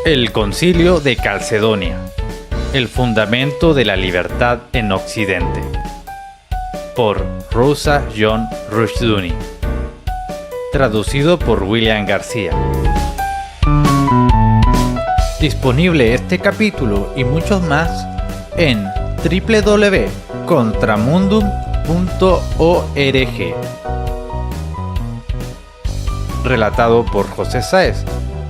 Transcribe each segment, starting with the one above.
El Concilio de Calcedonia. El fundamento de la libertad en Occidente. Por Rosa John Rushdoony. Traducido por William García. Disponible este capítulo y muchos más en www.contramundum.org. Relatado por José Sáez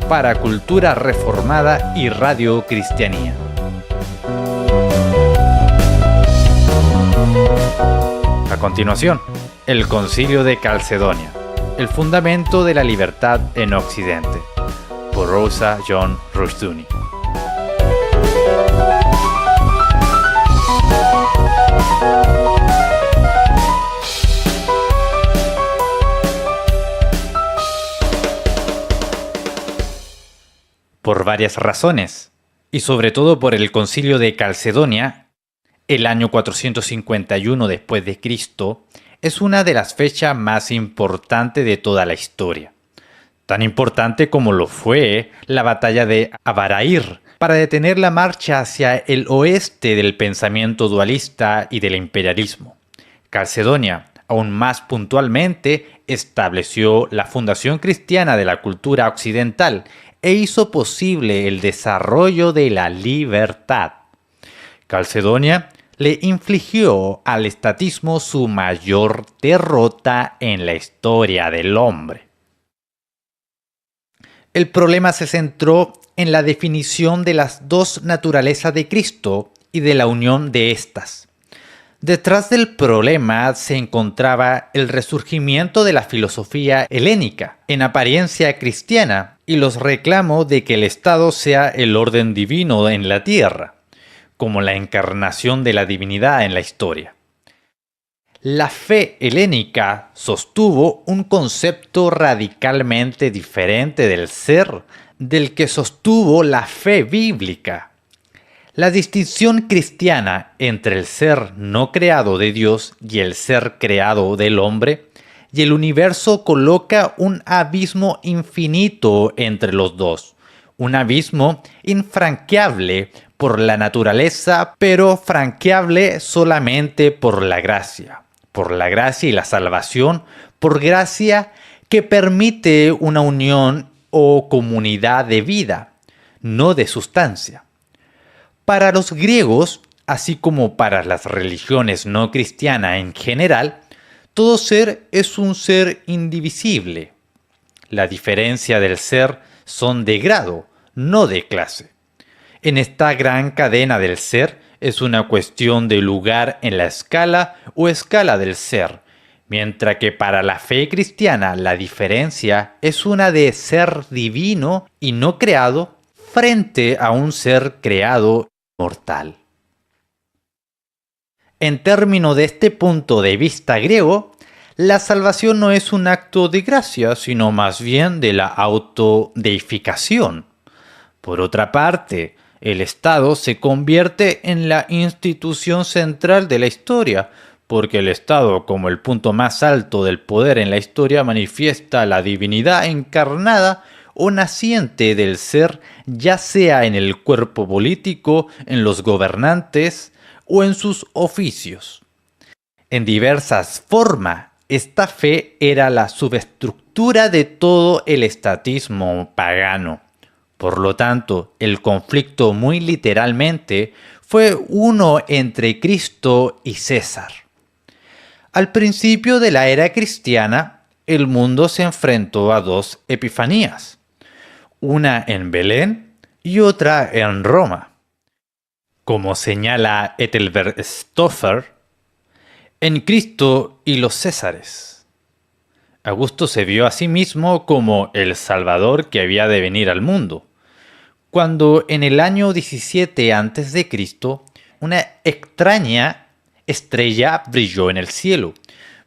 para Cultura Reformada y Radio Cristianía. A continuación, el Concilio de Calcedonia. El fundamento de la libertad en Occidente. Por Rosa John Rushdoony. Por varias razones, y sobre todo por el Concilio de Calcedonia, el año 451 después de Cristo es una de las fechas más importantes de toda la historia. Tan importante como lo fue la batalla de Abarair para detener la marcha hacia el oeste del pensamiento dualista y del imperialismo. Calcedonia, aún más puntualmente, estableció la fundación cristiana de la cultura occidental e hizo posible el desarrollo de la libertad. Calcedonia le infligió al estatismo su mayor derrota en la historia del hombre. El problema se centró en la definición de las dos naturalezas de Cristo y de la unión de éstas. Detrás del problema se encontraba el resurgimiento de la filosofía helénica, en apariencia cristiana, y los reclamos de que el Estado sea el orden divino en la tierra, como la encarnación de la divinidad en la historia. La fe helénica sostuvo un concepto radicalmente diferente del ser del que sostuvo la fe bíblica. La distinción cristiana entre el ser no creado de Dios y el ser creado del hombre y el universo coloca un abismo infinito entre los dos, un abismo infranqueable por la naturaleza, pero franqueable solamente por la gracia y la salvación, por gracia que permite una unión o comunidad de vida, no de sustancia. Para los griegos, así como para las religiones no cristianas en general, todo ser es un ser indivisible. La diferencia del ser son de grado, no de clase. En esta gran cadena del ser es una cuestión de lugar en la escala o escala del ser, mientras que para la fe cristiana la diferencia es una de ser divino y no creado frente a un ser creado mortal. En términos de este punto de vista griego, la salvación no es un acto de gracia, sino más bien de la autodeificación. Por otra parte, el Estado se convierte en la institución central de la historia, porque el Estado, como el punto más alto del poder en la historia, manifiesta la divinidad encarnada o naciente del ser, ya sea en el cuerpo político, en los gobernantes o en sus oficios. En diversas formas, esta fe era la subestructura de todo el estatismo pagano. Por lo tanto, el conflicto muy literalmente fue uno entre Cristo y César. Al principio de la era cristiana, el mundo se enfrentó a dos epifanías, una en Belén y otra en Roma. Como señala Ethelbert Stoffer, en Cristo y los Césares. Augusto se vio a sí mismo como el Salvador que había de venir al mundo, cuando en el año 17 a.C. una extraña estrella brilló en el cielo.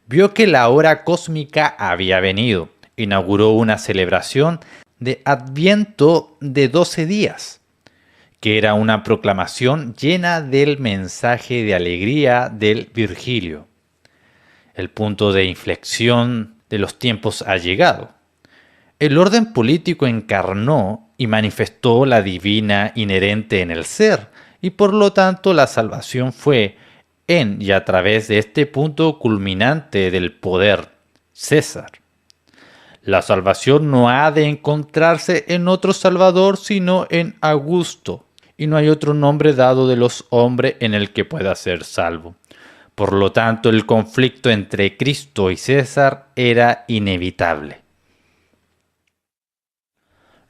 Vio que la hora cósmica había venido. Inauguró una celebración de Adviento de 12 días, que era una proclamación llena del mensaje de alegría del Virgilio. El punto de inflexión de los tiempos ha llegado. El orden político encarnó y manifestó la divina inherente en el ser, y por lo tanto la salvación fue en y a través de este punto culminante del poder, César. La salvación no ha de encontrarse en otro Salvador sino en Augusto, y no hay otro nombre dado de los hombres en el que pueda ser salvo. Por lo tanto, el conflicto entre Cristo y César era inevitable.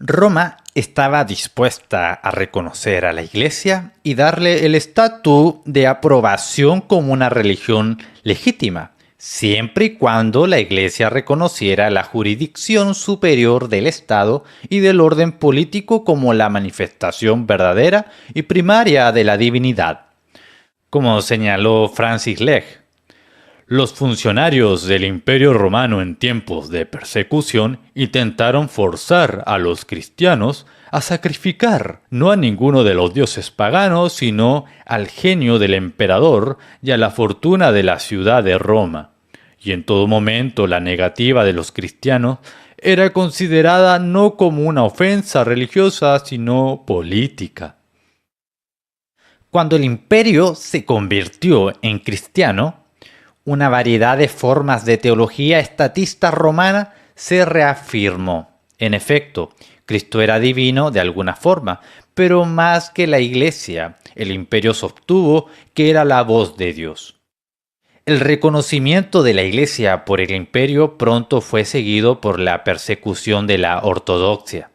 Roma estaba dispuesta a reconocer a la Iglesia y darle el estatus de aprobación como una religión legítima, siempre y cuando la Iglesia reconociera la jurisdicción superior del Estado y del orden político como la manifestación verdadera y primaria de la divinidad. Como señaló Francis Legge, los funcionarios del Imperio Romano en tiempos de persecución intentaron forzar a los cristianos a sacrificar no a ninguno de los dioses paganos, sino al genio del emperador y a la fortuna de la ciudad de Roma. Y en todo momento la negativa de los cristianos era considerada no como una ofensa religiosa, sino política. Cuando el imperio se convirtió en cristiano, una variedad de formas de teología estatista romana se reafirmó. En efecto, Cristo era divino de alguna forma, pero más que la Iglesia, el imperio sostuvo que era la voz de Dios. El reconocimiento de la Iglesia por el imperio pronto fue seguido por la persecución de la ortodoxia,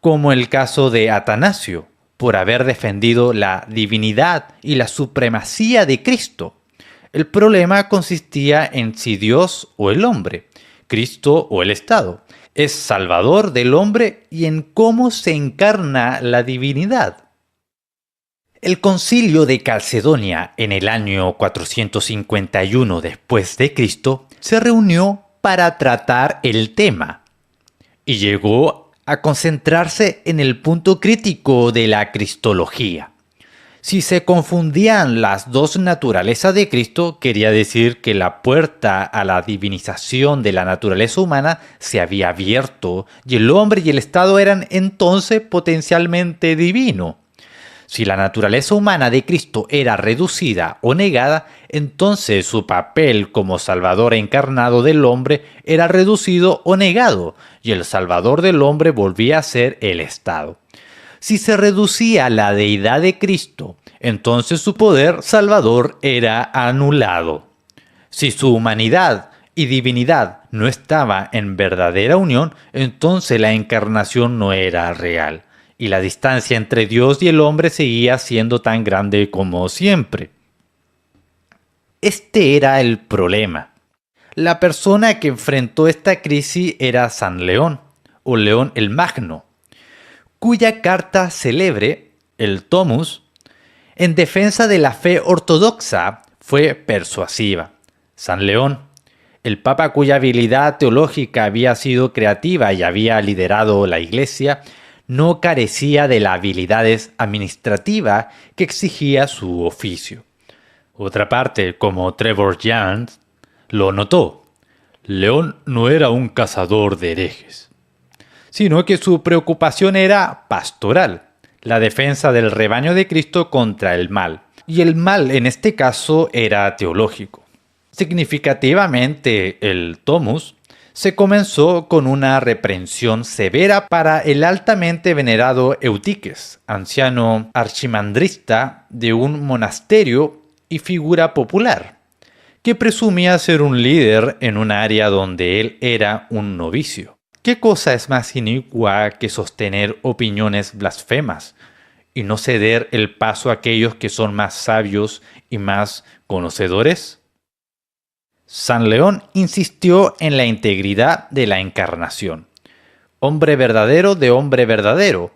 como el caso de Atanasio, por haber defendido la divinidad y la supremacía de Cristo. El problema consistía en si Dios o el hombre, Cristo o el Estado, es salvador del hombre y en cómo se encarna la divinidad. El concilio de Calcedonia en el año 451 después de Cristo se reunió para tratar el tema y llegó a concentrarse en el punto crítico de la cristología. Si se confundían las dos naturalezas de Cristo, quería decir que la puerta a la divinización de la naturaleza humana se había abierto y el hombre y el Estado eran entonces potencialmente divinos. Si la naturaleza humana de Cristo era reducida o negada, entonces su papel como Salvador encarnado del hombre era reducido o negado, y el Salvador del hombre volvía a ser el Estado. Si se reducía la deidad de Cristo, entonces su poder salvador era anulado. Si su humanidad y divinidad no estaba en verdadera unión, entonces la encarnación no era real, y la distancia entre Dios y el hombre seguía siendo tan grande como siempre. Este era el problema. La persona que enfrentó esta crisis era San León, o León el Magno, cuya carta célebre, el Tomus, en defensa de la fe ortodoxa, fue persuasiva. San León, el papa cuya habilidad teológica había sido creativa y había liderado la Iglesia, no carecía de las habilidades administrativas que exigía su oficio. Otra parte, como Trevor Giants, lo notó. León no era un cazador de herejes, sino que su preocupación era pastoral, la defensa del rebaño de Cristo contra el mal. Y el mal en este caso era teológico. Significativamente, el Tomus se comenzó con una reprensión severa para el altamente venerado Eutiques, anciano archimandrista de un monasterio y figura popular, que presumía ser un líder en un área donde él era un novicio. ¿Qué cosa es más inicua que sostener opiniones blasfemas y no ceder el paso a aquellos que son más sabios y más conocedores? San León insistió en la integridad de la encarnación, hombre verdadero de hombre verdadero,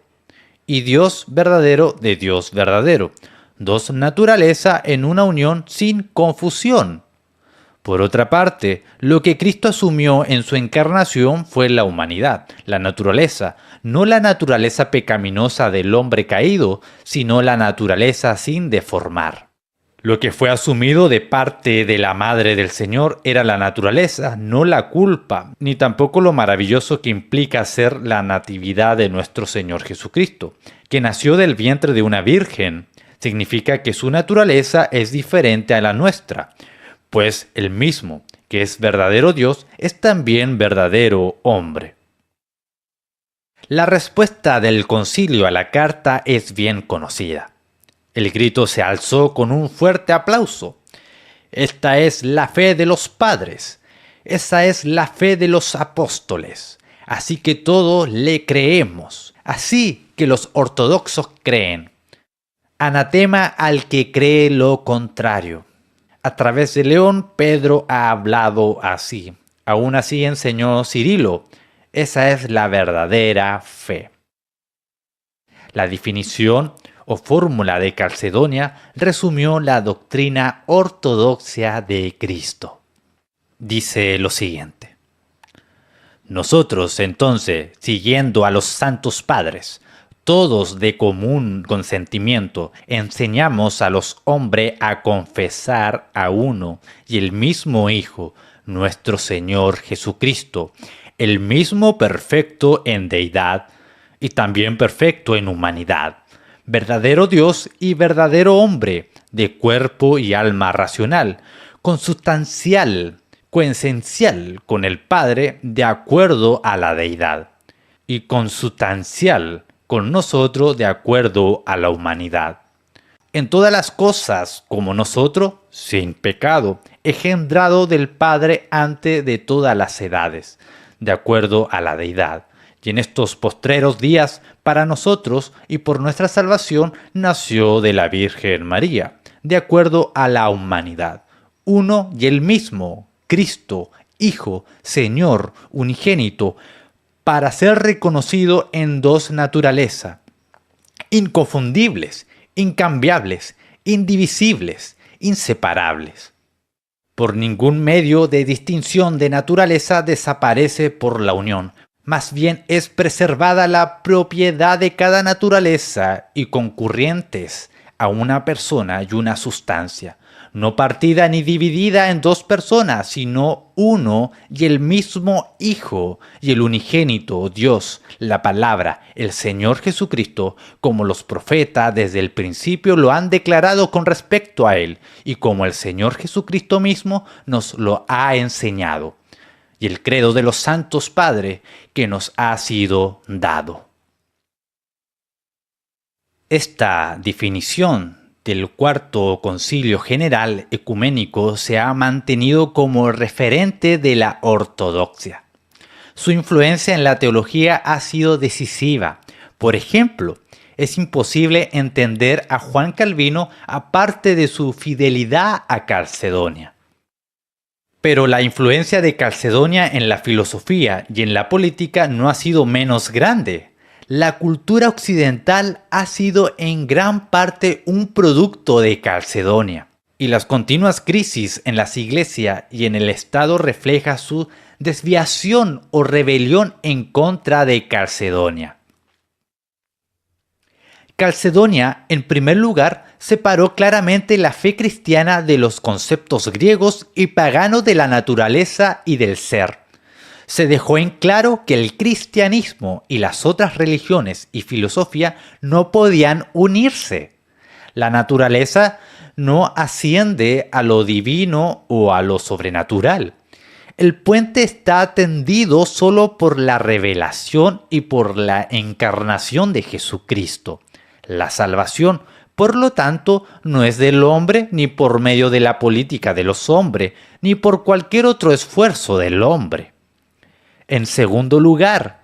y Dios verdadero de Dios verdadero, dos naturalezas en una unión sin confusión. Por otra parte, lo que Cristo asumió en su encarnación fue la humanidad, la naturaleza, no la naturaleza pecaminosa del hombre caído, sino la naturaleza sin deformar. Lo que fue asumido de parte de la Madre del Señor era la naturaleza, no la culpa, ni tampoco lo maravilloso que implica ser la natividad de nuestro Señor Jesucristo, que nació del vientre de una virgen. Significa que su naturaleza es diferente a la nuestra, pues el mismo, que es verdadero Dios, es también verdadero hombre. La respuesta del concilio a la carta es bien conocida. El grito se alzó con un fuerte aplauso. Esta es la fe de los padres. Esa es la fe de los apóstoles. Así que todos le creemos. Así que los ortodoxos creen. Anatema al que cree lo contrario. A través de León, Pedro ha hablado así. Aún así enseñó Cirilo. Esa es la verdadera fe. La definición o fórmula de Calcedonia resumió la doctrina ortodoxa de Cristo. Dice lo siguiente: nosotros entonces, siguiendo a los santos padres, todos de común consentimiento, enseñamos a los hombres a confesar a uno y el mismo Hijo, nuestro Señor Jesucristo, el mismo perfecto en deidad y también perfecto en humanidad, verdadero Dios y verdadero hombre, de cuerpo y alma racional, consustancial, coesencial con el Padre de acuerdo a la deidad, y consustancial con nosotros de acuerdo a la humanidad. En todas las cosas, como nosotros, sin pecado, engendrado del Padre antes de todas las edades, de acuerdo a la deidad. Y en estos postreros días, para nosotros y por nuestra salvación, nació de la Virgen María, de acuerdo a la humanidad. Uno y el mismo, Cristo, Hijo, Señor, unigénito, para ser reconocido en dos naturalezas, inconfundibles, incambiables, indivisibles, inseparables. Por ningún medio de distinción de naturaleza desaparece por la unión. Más bien es preservada la propiedad de cada naturaleza y concurrentes a una persona y una sustancia, no partida ni dividida en dos personas, sino uno y el mismo Hijo y el unigénito Dios, la Palabra, el Señor Jesucristo, como los profetas desde el principio lo han declarado con respecto a Él, y como el Señor Jesucristo mismo nos lo ha enseñado, y el credo de los santos padres que nos ha sido dado. Esta definición del Cuarto Concilio General Ecuménico se ha mantenido como referente de la ortodoxia. Su influencia en la teología ha sido decisiva. Por ejemplo, es imposible entender a Juan Calvino aparte de su fidelidad a Calcedonia. Pero la influencia de Calcedonia en la filosofía y en la política no ha sido menos grande. La cultura occidental ha sido en gran parte un producto de Calcedonia, y las continuas crisis en las iglesias y en el Estado refleja su desviación o rebelión en contra de Calcedonia. Calcedonia, en primer lugar, separó claramente la fe cristiana de los conceptos griegos y paganos de la naturaleza y del ser. Se dejó en claro que el cristianismo y las otras religiones y filosofía no podían unirse. La naturaleza no asciende a lo divino o a lo sobrenatural. El puente está tendido solo por la revelación y por la encarnación de Jesucristo. La salvación, por lo tanto, no es del hombre ni por medio de la política de los hombres, ni por cualquier otro esfuerzo del hombre. En segundo lugar,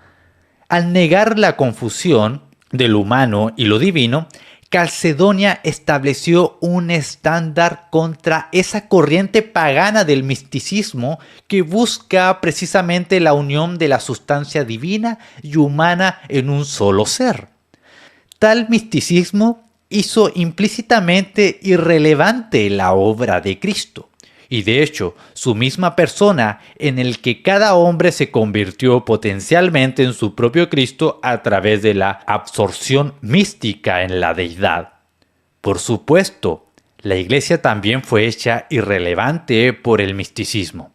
al negar la confusión del humano y lo divino, Calcedonia estableció un estándar contra esa corriente pagana del misticismo que busca precisamente la unión de la sustancia divina y humana en un solo ser. Tal misticismo hizo implícitamente irrelevante la obra de Cristo. Y de hecho, su misma persona en el que cada hombre se convirtió potencialmente en su propio Cristo a través de la absorción mística en la deidad. Por supuesto, La Iglesia también fue hecha irrelevante por el misticismo.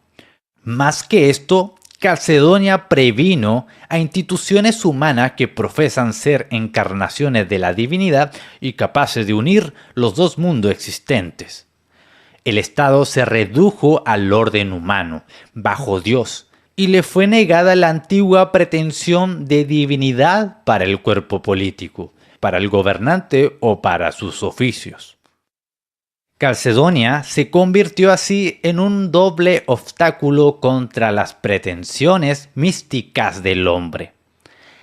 Más que esto, Calcedonia previno a instituciones humanas que profesan ser encarnaciones de la divinidad y capaces de unir los dos mundos existentes. El Estado se redujo al orden humano, bajo Dios, y le fue negada la antigua pretensión de divinidad para el cuerpo político, para el gobernante o para sus oficios. Calcedonia se convirtió así en un doble obstáculo contra las pretensiones místicas del hombre.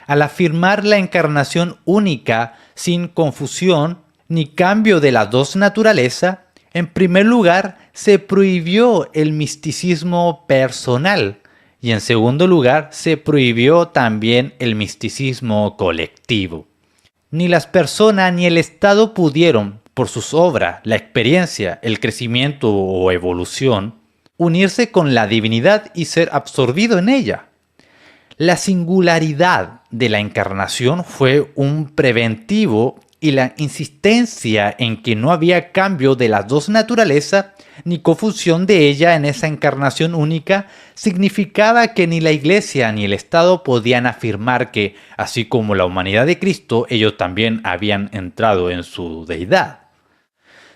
Al afirmar la encarnación única sin confusión ni cambio de las dos naturalezas, en primer lugar se prohibió el misticismo personal y en segundo lugar se prohibió también el misticismo colectivo. Ni las personas ni el Estado pudieron, por sus obras, la experiencia, el crecimiento o evolución, unirse con la divinidad y ser absorbido en ella. La singularidad de la encarnación fue un preventivo y la insistencia en que no había cambio de las dos naturalezas ni confusión de ella en esa encarnación única significaba que ni la Iglesia ni el Estado podían afirmar que, así como la humanidad de Cristo, ellos también habían entrado en su deidad.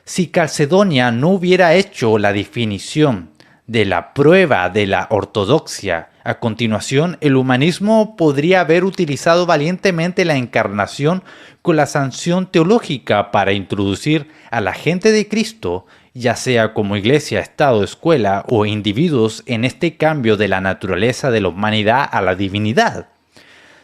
Si Calcedonia no hubiera hecho la definición de la prueba de la ortodoxia, a continuación el humanismo podría haber utilizado valientemente la encarnación con la sanción teológica para introducir a la gente de Cristo, ya sea como iglesia, estado, escuela o individuos, en este cambio de la naturaleza de la humanidad a la divinidad.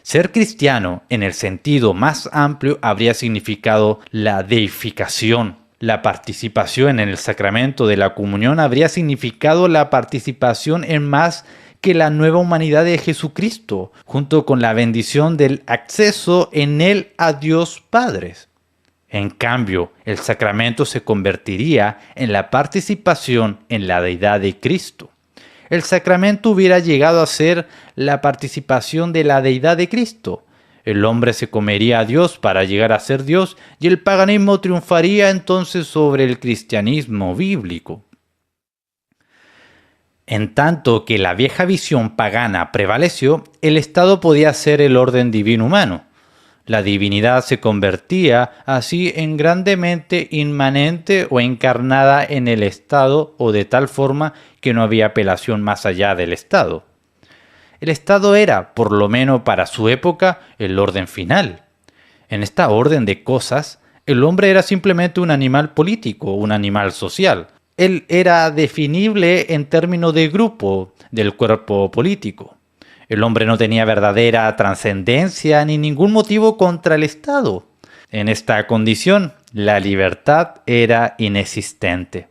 Ser cristiano, en el sentido más amplio, habría significado la deificación. La participación en el sacramento de la comunión habría significado la participación en más que la nueva humanidad de Jesucristo, junto con la bendición del acceso en él a Dios Padre. En cambio, el sacramento se convertiría en la participación en la deidad de Cristo. El sacramento hubiera llegado a ser la participación de la deidad de Cristo. El hombre se comería a Dios para llegar a ser Dios y el paganismo triunfaría entonces sobre el cristianismo bíblico. En tanto que la vieja visión pagana prevaleció, el Estado podía ser el orden divino humano. La divinidad se convertía así en grandemente inmanente o encarnada en el Estado o de tal forma que no había apelación más allá del Estado. El Estado era, por lo menos para su época, el orden final. En esta orden de cosas, el hombre era simplemente un animal político, un animal social. Él era definible en términos de grupo del cuerpo político. El hombre no tenía verdadera trascendencia ni ningún motivo contra el Estado. En esta condición, la libertad era inexistente.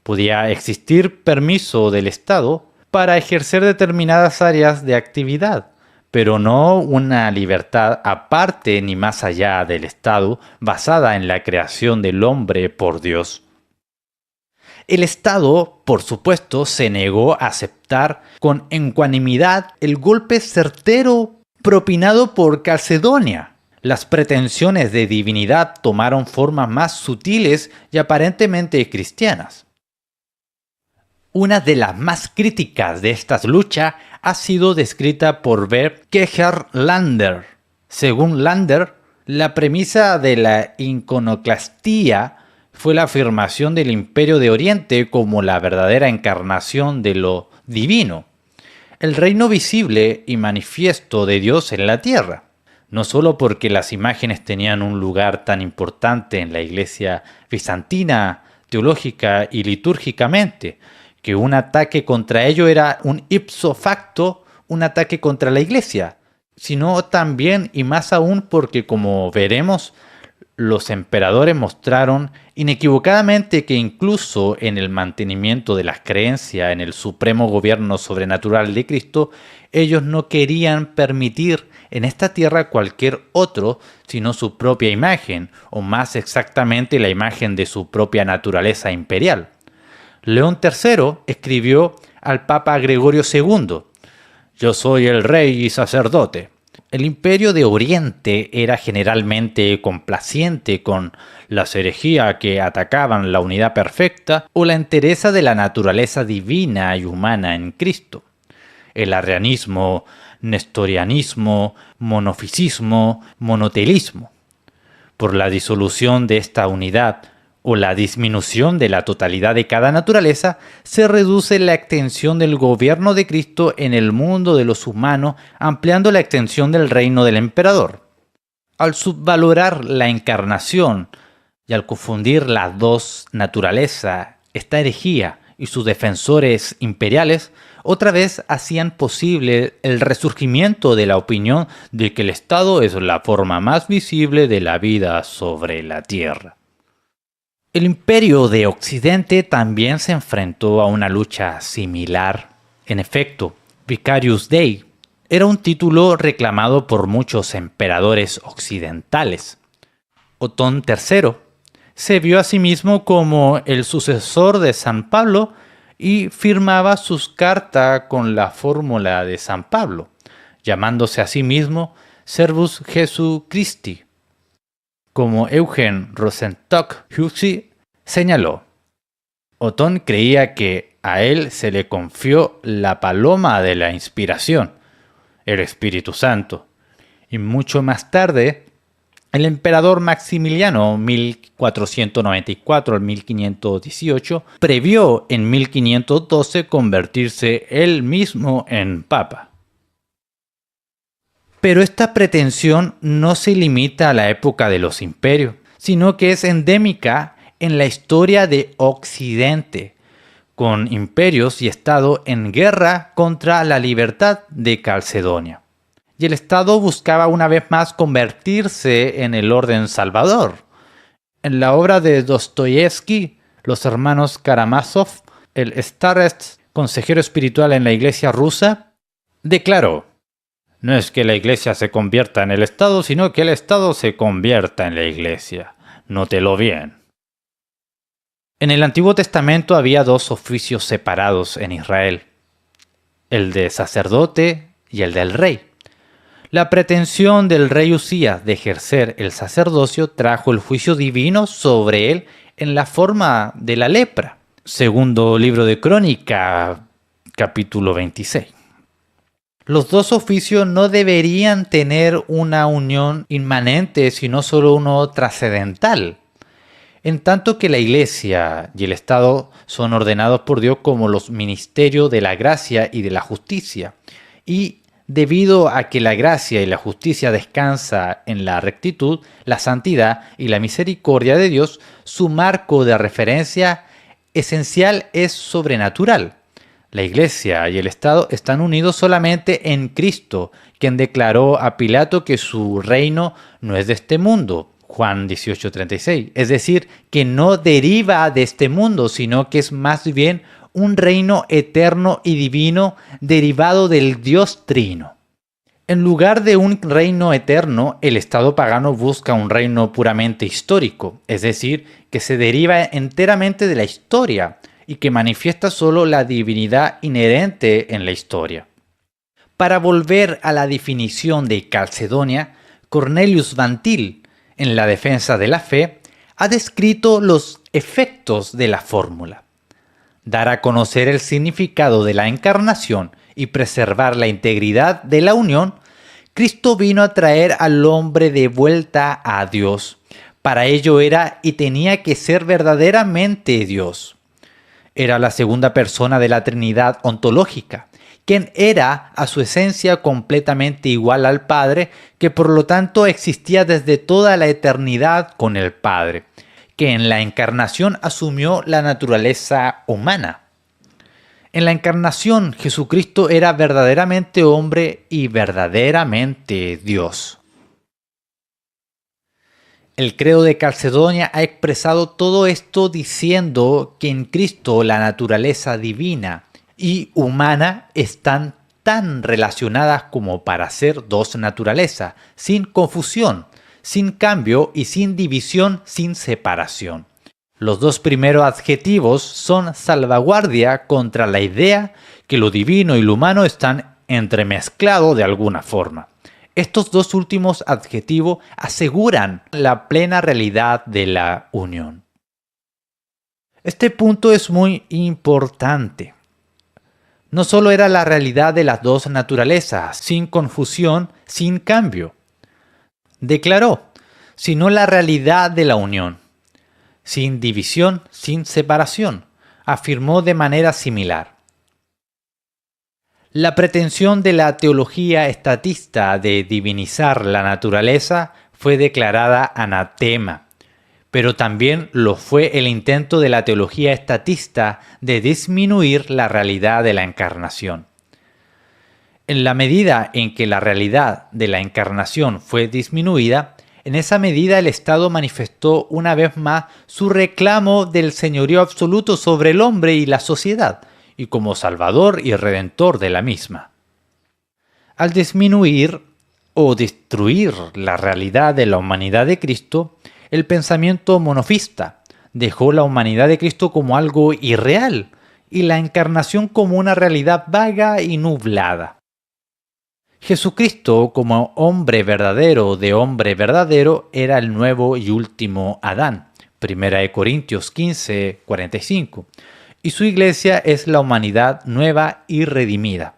Podía existir permiso del Estado para ejercer determinadas áreas de actividad, pero no una libertad aparte ni más allá del Estado basada en la creación del hombre por Dios. El Estado, por supuesto, se negó a aceptar con ecuanimidad el golpe certero propinado por Calcedonia. Las pretensiones de divinidad tomaron formas más sutiles y aparentemente cristianas. Una de las más críticas de estas luchas ha sido descrita por Gerhard Lander. Según Lander, la premisa de la iconoclastía fue la afirmación del Imperio de Oriente como la verdadera encarnación de lo divino, el reino visible y manifiesto de Dios en la tierra. No solo porque las imágenes tenían un lugar tan importante en la iglesia bizantina, teológica y litúrgicamente, que un ataque contra ello era un ipso facto un ataque contra la iglesia, sino también y más aún porque, como veremos, los emperadores mostraron inequivocadamente que incluso en el mantenimiento de las creencias en el supremo gobierno sobrenatural de Cristo, ellos no querían permitir en esta tierra cualquier otro sino su propia imagen, o más exactamente la imagen de su propia naturaleza imperial. León III escribió al Papa Gregorio II: «Yo soy el rey y sacerdote». El imperio de Oriente era generalmente complaciente con las herejías que atacaban la unidad perfecta o la entereza de la naturaleza divina y humana en Cristo. El arrianismo, nestorianismo, monofisismo, monoteísmo. Por la disolución de esta unidad o la disminución de la totalidad de cada naturaleza, se reduce la extensión del gobierno de Cristo en el mundo de los humanos, ampliando la extensión del reino del emperador. Al subvalorar la encarnación y al confundir las dos naturalezas, esta herejía y sus defensores imperiales, otra vez hacían posible el resurgimiento de la opinión de que el Estado es la forma más visible de la vida sobre la tierra. El imperio de Occidente también se enfrentó a una lucha similar. En efecto, Vicarius Dei era un título reclamado por muchos emperadores occidentales. Otón III se vio a sí mismo como el sucesor de San Pablo y firmaba sus cartas con la fórmula de San Pablo, llamándose a sí mismo Servus Jesu Christi. Como Eugen Rosenstock-Huessy señaló, Otón creía que a él se le confió la paloma de la inspiración, el Espíritu Santo, y mucho más tarde, el emperador Maximiliano, 1494 al 1518, previó en 1512 convertirse él mismo en papa. Pero esta pretensión no se limita a la época de los imperios, sino que es endémica en la historia de Occidente, con imperios y Estado en guerra contra la libertad de Calcedonia. Y el Estado buscaba una vez más convertirse en el orden salvador. En la obra de Dostoyevsky, los hermanos Karamazov, el starets, consejero espiritual en la iglesia rusa, declaró: no es que la iglesia se convierta en el Estado, sino que el Estado se convierta en la iglesia. Nótelo bien. En el Antiguo Testamento había dos oficios separados en Israel, el de sacerdote y el del rey. La pretensión del rey Usías de ejercer el sacerdocio trajo el juicio divino sobre él en la forma de la lepra. Segundo libro de Crónica, capítulo 26. Los dos oficios no deberían tener una unión inmanente, sino solo uno trascendental. En tanto que la Iglesia y el Estado son ordenados por Dios como los ministerios de la gracia y de la justicia. Y debido a que la gracia y la justicia descansa en la rectitud, la santidad y la misericordia de Dios, su marco de referencia esencial es sobrenatural. La Iglesia y el Estado están unidos solamente en Cristo, quien declaró a Pilato que su reino no es de este mundo. Juan 18:36. Es decir, que no deriva de este mundo, sino que es más bien un reino eterno y divino derivado del Dios Trino. En lugar de un reino eterno, el Estado pagano busca un reino puramente histórico, es decir, que se deriva enteramente de la historia y que manifiesta solo la divinidad inherente en la historia. Para volver a la definición de Calcedonia, Cornelius Van Til, en la defensa de la fe, ha descrito los efectos de la fórmula: dar a conocer el significado de la encarnación y preservar la integridad de la unión. Cristo vino a traer al hombre de vuelta a Dios. Para ello era y tenía que ser verdaderamente Dios. Era la segunda persona de la Trinidad ontológica, quien era a su esencia completamente igual al Padre, que por lo tanto existía desde toda la eternidad con el Padre, que en la encarnación asumió la naturaleza humana. En la encarnación, Jesucristo era verdaderamente hombre y verdaderamente Dios. El credo de Calcedonia ha expresado todo esto diciendo que en Cristo la naturaleza divina y humana están tan relacionadas como para ser dos naturalezas, sin confusión, sin cambio y sin división, sin separación. Los dos primeros adjetivos son salvaguardia contra la idea que lo divino y lo humano están entremezclados de alguna forma. Estos dos últimos adjetivos aseguran la plena realidad de la unión. Este punto es muy importante. No solo era la realidad de las dos naturalezas, sin confusión, sin cambio. Declaró, sino la realidad de la unión, sin división, sin separación, afirmó de manera similar. La pretensión de la teología estatista de divinizar la naturaleza fue declarada anatema, pero también lo fue el intento de la teología estatista de disminuir la realidad de la encarnación. En la medida en que la realidad de la encarnación fue disminuida, en esa medida el Estado manifestó una vez más su reclamo del señorío absoluto sobre el hombre y la sociedad, y como salvador y redentor de la misma. Al disminuir o destruir la realidad de la humanidad de Cristo, el pensamiento monofista dejó la humanidad de Cristo como algo irreal y la encarnación como una realidad vaga y nublada. Jesucristo, como hombre verdadero de hombre verdadero, era el nuevo y último Adán, 1 Corintios 15, 45, y su iglesia es la humanidad nueva y redimida.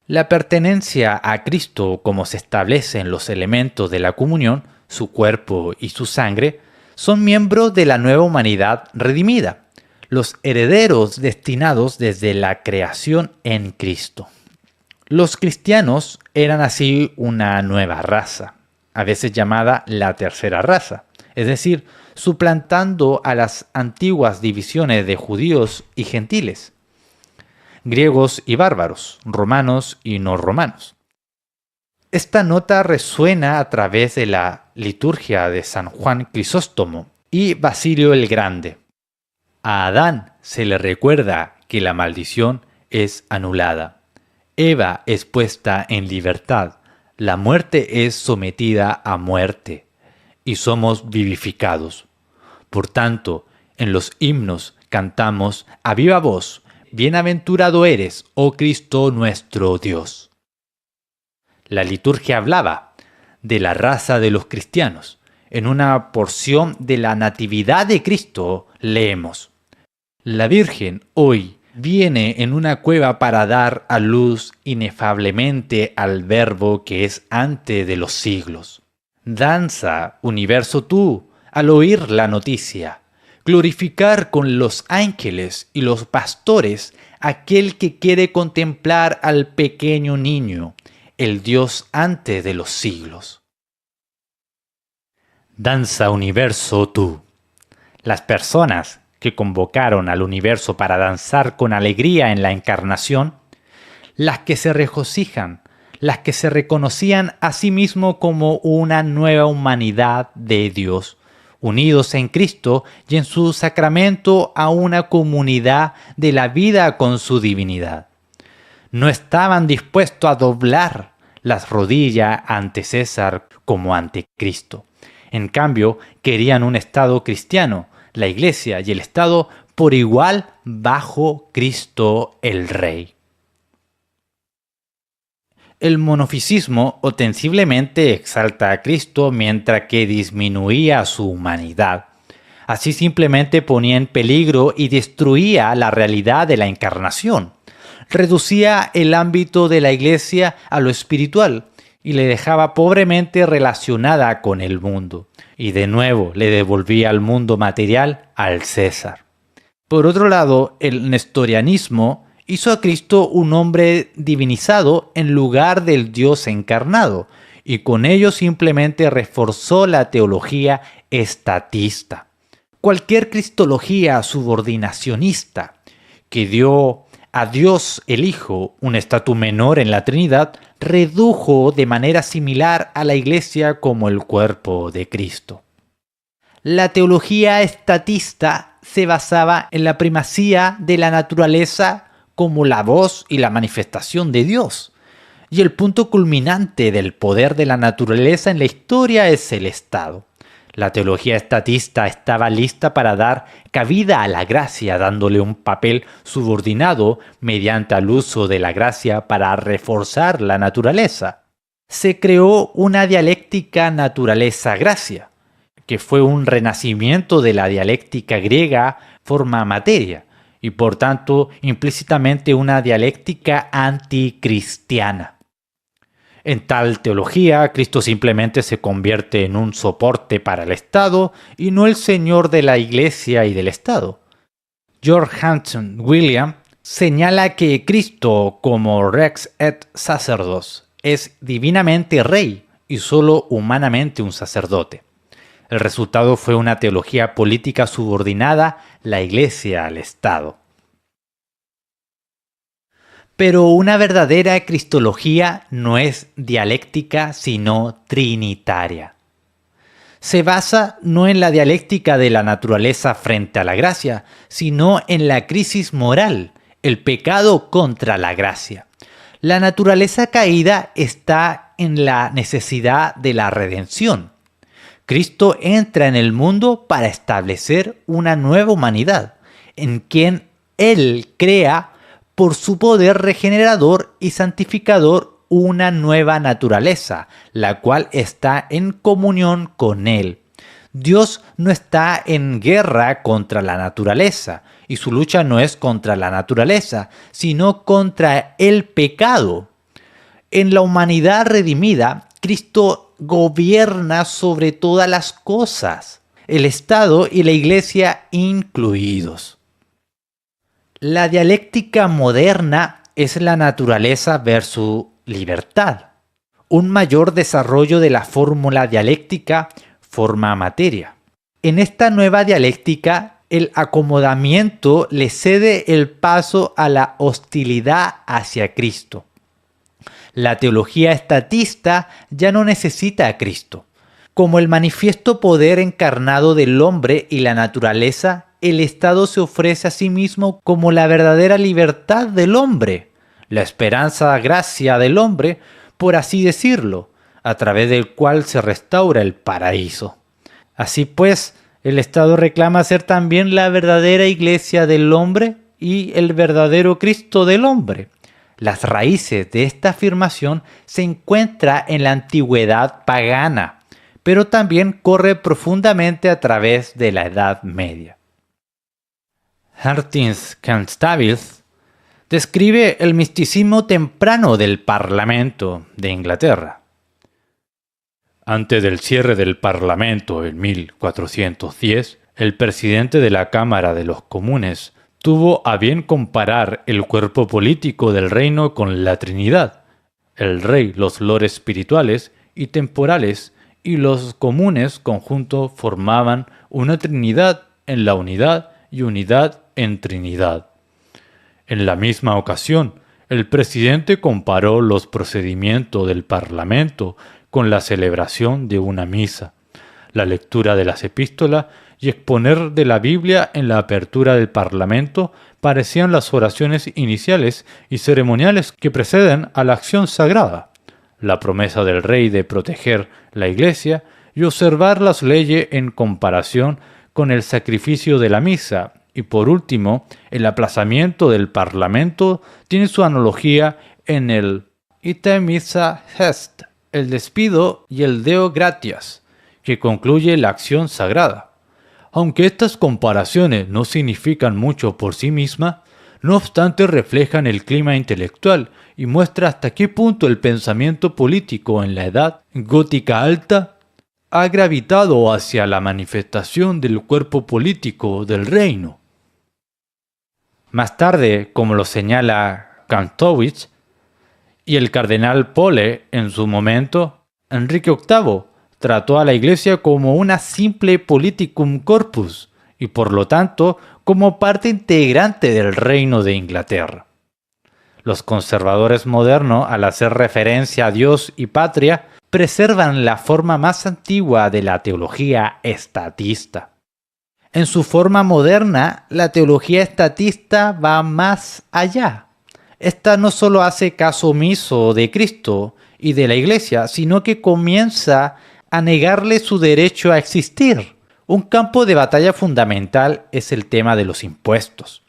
La pertenencia a Cristo, como se establece en los elementos de la comunión, su cuerpo y su sangre, son miembros de la nueva humanidad redimida, los herederos destinados desde la creación en Cristo. Los cristianos eran así una nueva raza, a veces llamada la tercera raza, es decir, suplantando a las antiguas divisiones de judíos y gentiles, griegos y bárbaros, romanos y no romanos. Esta nota resuena a través de la liturgia de San Juan Crisóstomo y Basilio el Grande. A Adán se le recuerda que la maldición es anulada. Eva es puesta en libertad, la muerte es sometida a muerte, y somos vivificados. Por tanto, en los himnos cantamos a viva voz, bienaventurado eres, oh Cristo nuestro Dios. La liturgia hablaba de la raza de los cristianos. En una porción de la Natividad de Cristo leemos: la Virgen hoy viene en una cueva para dar a luz inefablemente al Verbo que es antes de los siglos. Danza, universo tú, al oír la noticia, glorificar con los ángeles y los pastores aquel que quiere contemplar al pequeño niño, el Dios antes de los siglos. Danza, universo tú. Las personas que convocaron al universo para danzar con alegría en la encarnación, las que se regocijan, las que se reconocían a sí mismos como una nueva humanidad de Dios, unidos en Cristo y en su sacramento a una comunidad de la vida con su divinidad. No estaban dispuestos a doblar las rodillas ante César como ante Cristo. En cambio, querían un Estado cristiano, la Iglesia y el Estado por igual bajo Cristo el Rey. El monofisismo ostensiblemente exalta a Cristo mientras que disminuía su humanidad. Así simplemente ponía en peligro y destruía la realidad de la encarnación. Reducía el ámbito de la Iglesia a lo espiritual y le dejaba pobremente relacionada con el mundo. Y de nuevo le devolvía al mundo material al César. Por otro lado, el nestorianismo hizo a Cristo un hombre divinizado en lugar del Dios encarnado, y con ello simplemente reforzó la teología estatista. Cualquier cristología subordinacionista que dio a Dios el Hijo un estatus menor en la Trinidad redujo de manera similar a la Iglesia como el cuerpo de Cristo. La teología estatista se basaba en la primacía de la naturaleza como la voz y la manifestación de Dios. Y el punto culminante del poder de la naturaleza en la historia es el Estado. La teología estatista estaba lista para dar cabida a la gracia, dándole un papel subordinado mediante el uso de la gracia para reforzar la naturaleza. se creó una dialéctica naturaleza-gracia, que fue un renacimiento de la dialéctica griega forma-materia, y por tanto implícitamente una dialéctica anticristiana. En tal teología, Cristo simplemente se convierte en un soporte para el Estado y no el Señor de la Iglesia y del Estado. George Hanson William señala que Cristo, como Rex et Sacerdos, es divinamente rey y solo humanamente un sacerdote. El resultado fue una teología política subordinada, la Iglesia al Estado. Pero una verdadera cristología no es dialéctica, sino trinitaria. Se basa no en la dialéctica de la naturaleza frente a la gracia, sino en la crisis moral, el pecado contra la gracia. La naturaleza caída está en la necesidad de la redención. Cristo entra en el mundo para establecer una nueva humanidad, en quien Él crea por su poder regenerador y santificador una nueva naturaleza, la cual está en comunión con Él. Dios no está en guerra contra la naturaleza, y su lucha no es contra la naturaleza, sino contra el pecado. En la humanidad redimida, Cristo gobierna sobre todas las cosas, el Estado y la Iglesia incluidos. La dialéctica moderna es la naturaleza versus libertad, un mayor desarrollo de la fórmula dialéctica forma-materia. En esta nueva dialéctica, el acomodamiento le cede el paso a la hostilidad hacia Cristo. La teología estatista ya no necesita a Cristo. Como el manifiesto poder encarnado del hombre y la naturaleza, el Estado se ofrece a sí mismo como la verdadera libertad del hombre, la esperanza gracia del hombre, por así decirlo, a través del cual se restaura el paraíso. Así pues, el Estado reclama ser también la verdadera iglesia del hombre y el verdadero Cristo del hombre. Las raíces de esta afirmación se encuentran en la antigüedad pagana, pero también corre profundamente a través de la Edad Media. Martins Cantabiles describe el misticismo temprano del Parlamento de Inglaterra. Antes del cierre del Parlamento en 1410, el presidente de la Cámara de los Comunes tuvo a bien comparar el cuerpo político del reino con la Trinidad, el rey, los lores espirituales y temporales, y los comunes conjunto formaban una Trinidad en la unidad y unidad en Trinidad. En la misma ocasión, el presidente comparó los procedimientos del Parlamento con la celebración de una misa, la lectura de las epístolas y exponer de la Biblia en la apertura del Parlamento parecían las oraciones iniciales y ceremoniales que preceden a la acción sagrada, la promesa del rey de proteger la Iglesia y observar las leyes en comparación con el sacrificio de la misa, y por último, el aplazamiento del Parlamento tiene su analogía en el ite missa est, el despido y el Deo gratias, que concluye la acción sagrada. Aunque estas comparaciones no significan mucho por sí mismas, no obstante reflejan el clima intelectual y muestra hasta qué punto el pensamiento político en la Edad Gótica Alta ha gravitado hacia la manifestación del cuerpo político del reino. Más tarde, como lo señala Kantowicz y el cardenal Pole en su momento, Enrique VIII trató a la Iglesia como una simple politicum corpus y por lo tanto como parte integrante del reino de Inglaterra. Los conservadores modernos, al hacer referencia a Dios y patria, preservan la forma más antigua de la teología estatista. En su forma moderna, la teología estatista va más allá. Esta no solo hace caso omiso de Cristo y de la Iglesia, sino que comienza a negarle su derecho a existir. Un campo de batalla fundamental es el tema de los impuestos.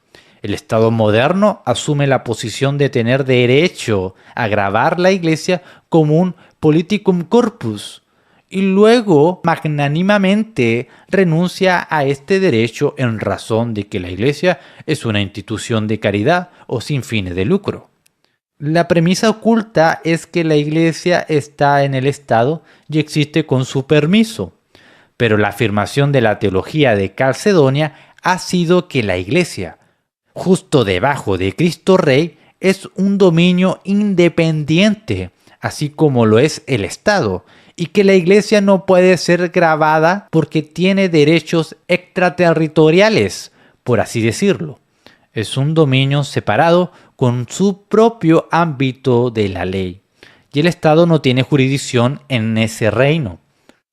El Estado moderno asume la posición de tener derecho a gravar la Iglesia como un politicum corpus, y luego magnánimamente renuncia a este derecho en razón de que la Iglesia es una institución de caridad o sin fines de lucro. La premisa oculta es que la Iglesia está en el Estado y existe con su permiso, pero la afirmación de la teología de Calcedonia ha sido que la Iglesia, justo debajo de Cristo Rey, es un dominio independiente, así como lo es el Estado, y que la Iglesia no puede ser grabada porque tiene derechos extraterritoriales, por así decirlo. Es un dominio separado con su propio ámbito de la ley, y el Estado no tiene jurisdicción en ese reino,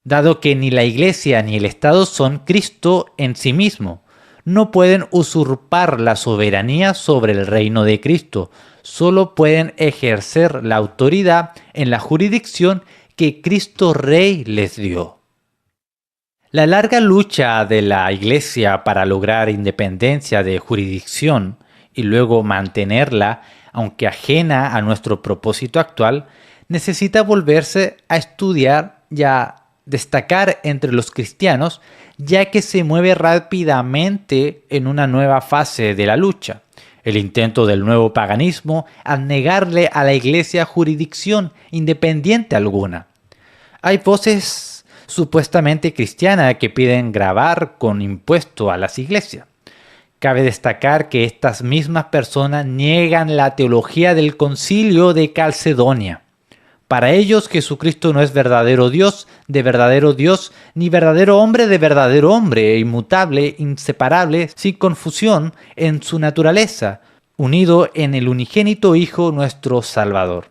dado que ni la Iglesia ni el Estado son Cristo en sí mismo. No pueden usurpar la soberanía sobre el reino de Cristo, solo pueden ejercer la autoridad en la jurisdicción que Cristo Rey les dio. La larga lucha de la Iglesia para lograr independencia de jurisdicción y luego mantenerla, aunque ajena a nuestro propósito actual, necesita volverse a estudiar y a destacar entre los cristianos, ya que se mueve rápidamente en una nueva fase de la lucha. El intento del nuevo paganismo al negarle a la Iglesia jurisdicción independiente alguna. Hay voces supuestamente cristianas que piden grabar con impuesto a las iglesias. Cabe destacar que estas mismas personas niegan la teología del Concilio de Calcedonia. Para ellos Jesucristo no es verdadero Dios de verdadero Dios, ni verdadero hombre de verdadero hombre, inmutable, inseparable, sin confusión en su naturaleza, unido en el unigénito Hijo nuestro Salvador.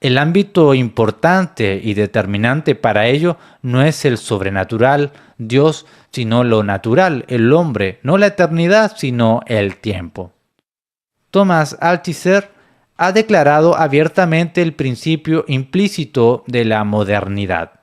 El ámbito importante y determinante para ello no es el sobrenatural, Dios, sino lo natural, el hombre, no la eternidad, sino el tiempo. Thomas Althusser ha declarado abiertamente el principio implícito de la modernidad.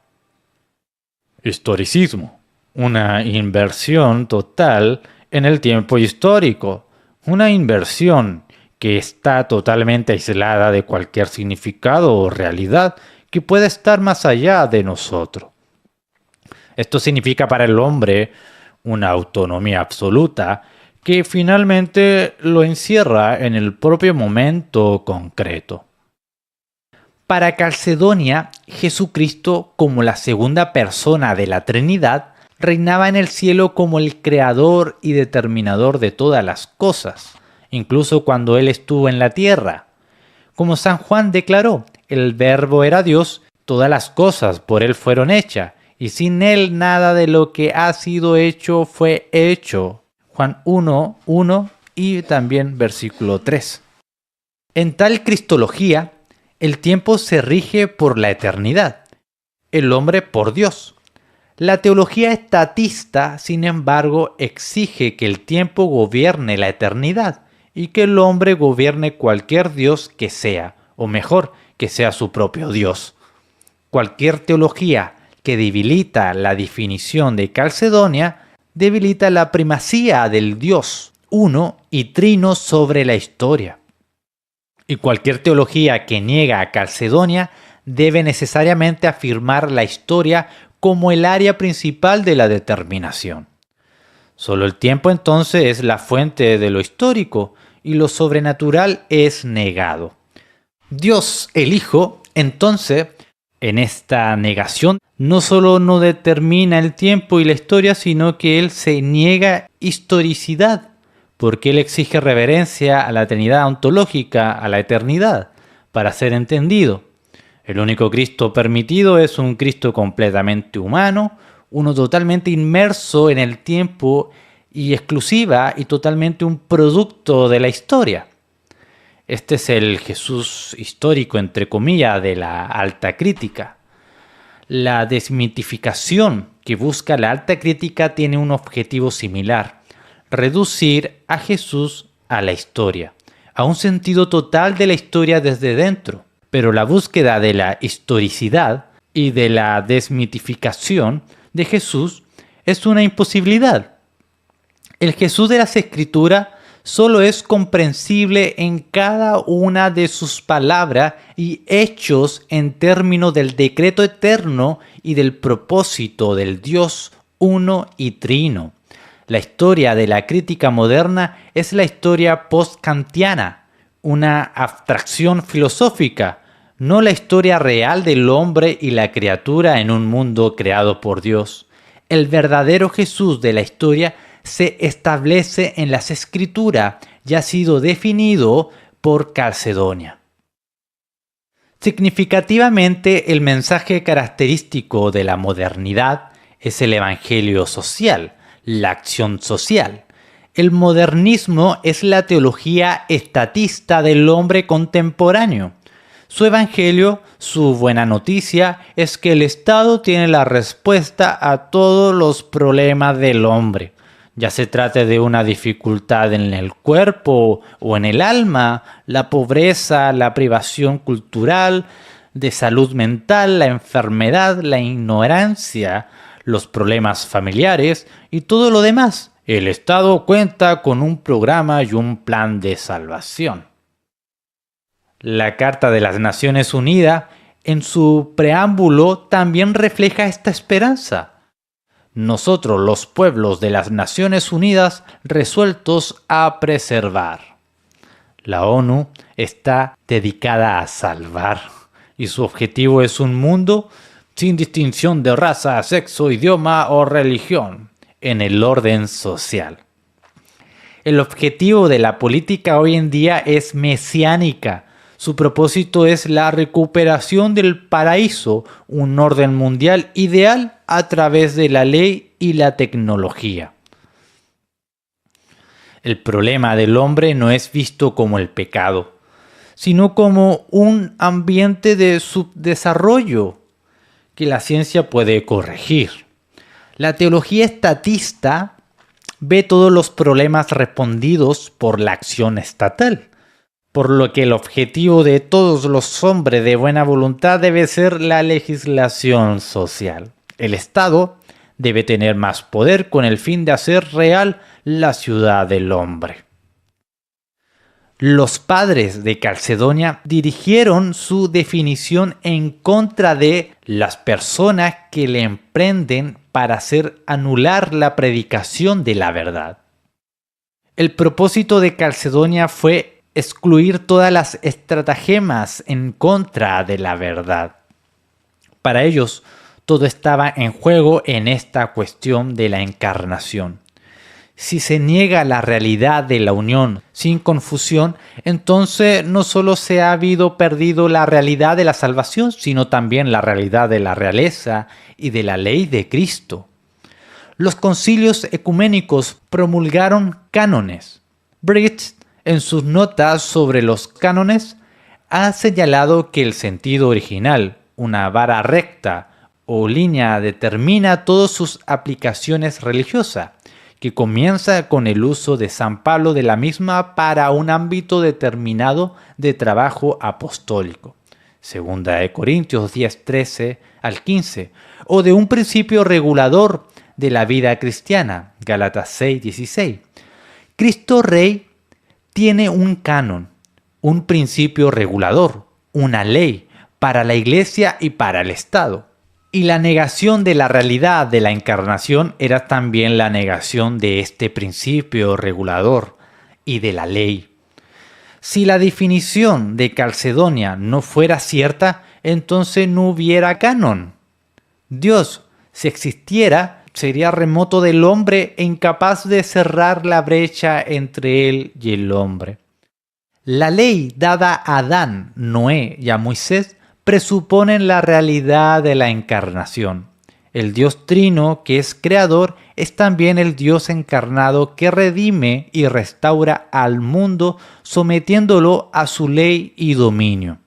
Historicismo, una inversión total en el tiempo histórico, una inversión que está totalmente aislada de cualquier significado o realidad que pueda estar más allá de nosotros. Esto significa para el hombre una autonomía absoluta que finalmente lo encierra en el propio momento concreto. Para Calcedonia, Jesucristo, como la segunda persona de la Trinidad, reinaba en el cielo como el creador y determinador de todas las cosas, incluso cuando Él estuvo en la tierra. Como San Juan declaró, el Verbo era Dios, todas las cosas por Él fueron hechas, y sin Él nada de lo que ha sido hecho fue hecho. Juan 1:1 y también versículo 3. En tal cristología, el tiempo se rige por la eternidad, el hombre por Dios. La teología estatista, sin embargo, exige que el tiempo gobierne la eternidad y que el hombre gobierne cualquier Dios que sea, o mejor, que sea su propio Dios. Cualquier teología que debilita la definición de Calcedonia debilita la primacía del Dios uno y trino sobre la historia. Y cualquier teología que niega a Calcedonia debe necesariamente afirmar la historia como el área principal de la determinación. Solo el tiempo entonces es la fuente de lo histórico y lo sobrenatural es negado. Dios, el Hijo, entonces, en esta negación, no solo no determina el tiempo y la historia, sino que Él se niega historicidad, porque Él exige reverencia a la Trinidad ontológica, a la eternidad, para ser entendido. El único Cristo permitido es un Cristo completamente humano, uno totalmente inmerso en el tiempo y exclusiva y totalmente un producto de la historia. Este es el Jesús histórico, entre comillas, de la alta crítica. La desmitificación que busca la alta crítica tiene un objetivo similar: reducir a Jesús a la historia, a un sentido total de la historia desde dentro. Pero la búsqueda de la historicidad y de la desmitificación de Jesús es una imposibilidad. El Jesús de las Escrituras solo es comprensible en cada una de sus palabras y hechos en términos del decreto eterno y del propósito del Dios uno y trino. La historia de la crítica moderna es la historia post-kantiana, una abstracción filosófica, no la historia real del hombre y la criatura en un mundo creado por Dios. El verdadero Jesús de la historia se establece en las Escrituras y ha sido definido por Calcedonia. Significativamente, el mensaje característico de la modernidad es el evangelio social, la acción social. El modernismo es la teología estatista del hombre contemporáneo. Su evangelio, su buena noticia, es que el Estado tiene la respuesta a todos los problemas del hombre. Ya se trate de una dificultad en el cuerpo o en el alma, la pobreza, la privación cultural, de salud mental, la enfermedad, la ignorancia, los problemas familiares y todo lo demás. El Estado cuenta con un programa y un plan de salvación. La Carta de las Naciones Unidas, en su preámbulo, también refleja esta esperanza. Nosotros, los pueblos de las Naciones Unidas, resueltos a preservar. La ONU está dedicada a salvar, y su objetivo es un mundo sin distinción de raza, sexo, idioma o religión, en el orden social. El objetivo de la política hoy en día es mesiánica. Su propósito es la recuperación del paraíso, un orden mundial ideal a través de la ley y la tecnología. El problema del hombre no es visto como el pecado, sino como un ambiente de subdesarrollo que la ciencia puede corregir. La teología estatista ve todos los problemas respondidos por la acción estatal, por lo que el objetivo de todos los hombres de buena voluntad debe ser la legislación social. El Estado debe tener más poder con el fin de hacer real la ciudad del hombre. Los padres de Calcedonia dirigieron su definición en contra de las personas que le emprenden para hacer anular la predicación de la verdad. El propósito de Calcedonia fue excluir todas las estratagemas en contra de la verdad. Para ellos, todo estaba en juego en esta cuestión de la encarnación. Si se niega la realidad de la unión sin confusión, entonces no solo se ha habido perdido la realidad de la salvación, sino también la realidad de la realeza y de la ley de Cristo. Los concilios ecuménicos promulgaron cánones. Briggs, en sus notas sobre los cánones, ha señalado que el sentido original, una vara recta o línea, determina todas sus aplicaciones religiosas, que comienza con el uso de San Pablo de la misma para un ámbito determinado de trabajo apostólico, 2 Corintios 10, 13 al 15, o de un principio regulador de la vida cristiana, Gálatas 6, 16. Cristo Rey tiene un canon, un principio regulador, una ley para la Iglesia y para el Estado. Y la negación de la realidad de la encarnación era también la negación de este principio regulador y de la ley. Si la definición de Calcedonia no fuera cierta, entonces no hubiera canon. Dios, si existiera, sería remoto del hombre e incapaz de cerrar la brecha entre él y el hombre. La ley dada a Adán, Noé y a Moisés presuponen la realidad de la encarnación. El Dios Trino, que es creador, es también el Dios encarnado que redime y restaura al mundo sometiéndolo a su ley y dominio.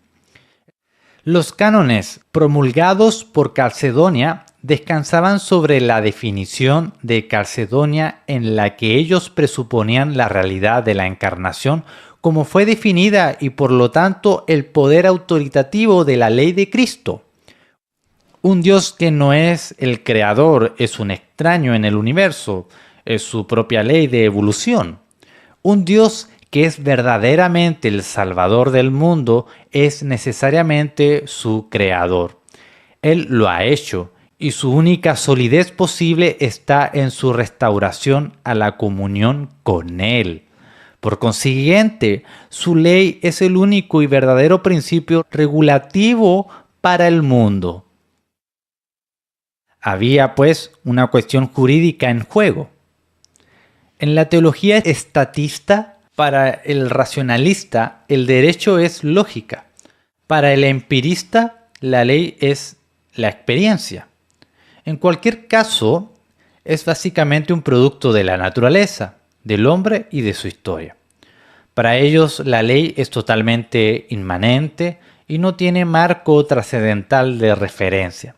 Los cánones promulgados por Calcedonia descansaban sobre la definición de Calcedonia en la que ellos presuponían la realidad de la encarnación como fue definida y por lo tanto el poder autoritativo de la ley de Cristo. Un Dios que no es el creador, es un extraño en el universo, es su propia ley de evolución. Un Dios que es verdaderamente el Salvador del mundo es necesariamente su Creador. Él lo ha hecho y su única solidez posible está en su restauración a la comunión con Él. Por consiguiente, su ley es el único y verdadero principio regulativo para el mundo. Había, pues, una cuestión jurídica en juego. En la teología estatista, para el racionalista, el derecho es lógica. Para el empirista, la ley es la experiencia. En cualquier caso, es básicamente un producto de la naturaleza, del hombre y de su historia. Para ellos, la ley es totalmente inmanente y no tiene marco trascendental de referencia.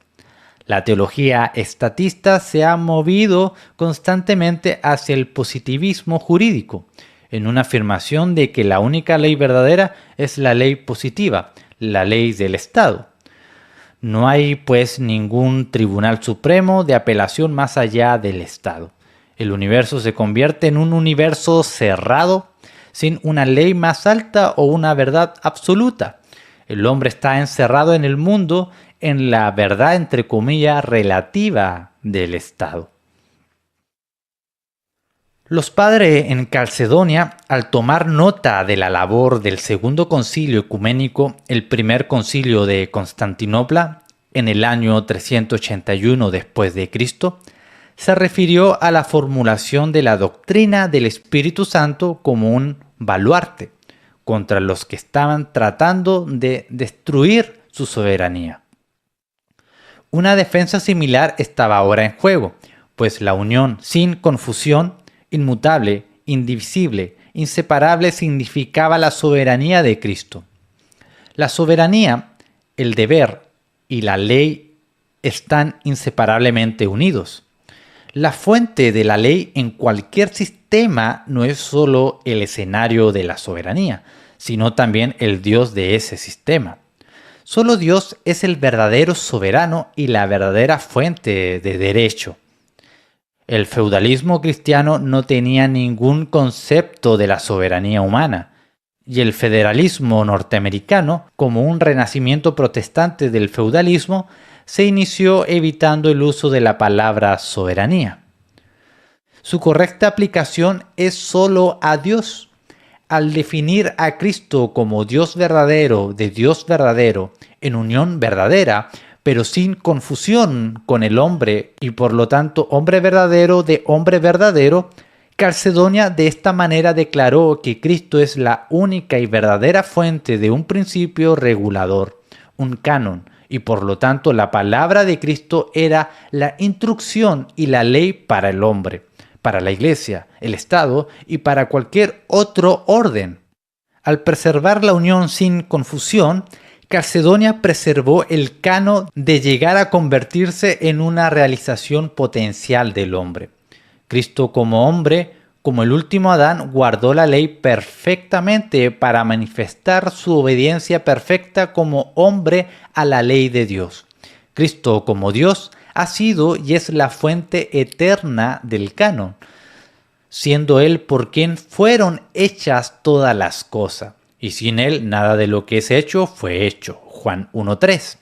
La teología estatista se ha movido constantemente hacia el positivismo jurídico, en una afirmación de que la única ley verdadera es la ley positiva, la ley del Estado. No hay, pues, ningún tribunal supremo de apelación más allá del Estado. El universo se convierte en un universo cerrado, sin una ley más alta o una verdad absoluta. El hombre está encerrado en el mundo, en la verdad, entre comillas, relativa del Estado. Los padres en Calcedonia, al tomar nota de la labor del segundo concilio ecuménico, el primer concilio de Constantinopla, en el año 381 después de Cristo, se refirió a la formulación de la doctrina del Espíritu Santo como un baluarte contra los que estaban tratando de destruir su soberanía. Una defensa similar estaba ahora en juego, pues la unión sin confusión, inmutable, indivisible, inseparable significaba la soberanía de Cristo. La soberanía, el deber y la ley están inseparablemente unidos. La fuente de la ley en cualquier sistema no es solo el escenario de la soberanía, sino también el Dios de ese sistema. Solo Dios es el verdadero soberano y la verdadera fuente de derecho. El feudalismo cristiano no tenía ningún concepto de la soberanía humana, y el federalismo norteamericano, como un renacimiento protestante del feudalismo, se inició evitando el uso de la palabra soberanía. Su correcta aplicación es solo a Dios. Al definir a Cristo como Dios verdadero de Dios verdadero, en unión verdadera, pero sin confusión con el hombre y por lo tanto hombre verdadero de hombre verdadero, Calcedonia de esta manera declaró que Cristo es la única y verdadera fuente de un principio regulador, un canon, y por lo tanto la palabra de Cristo era la instrucción y la ley para el hombre, para la Iglesia, el Estado y para cualquier otro orden. Al preservar la unión sin confusión, Calcedonia preservó el canon de llegar a convertirse en una realización potencial del hombre. Cristo como hombre, como el último Adán, guardó la ley perfectamente para manifestar su obediencia perfecta como hombre a la ley de Dios. Cristo como Dios ha sido y es la fuente eterna del canon, siendo Él por quien fueron hechas todas las cosas, y sin Él nada de lo que es hecho fue hecho. Juan 1:3.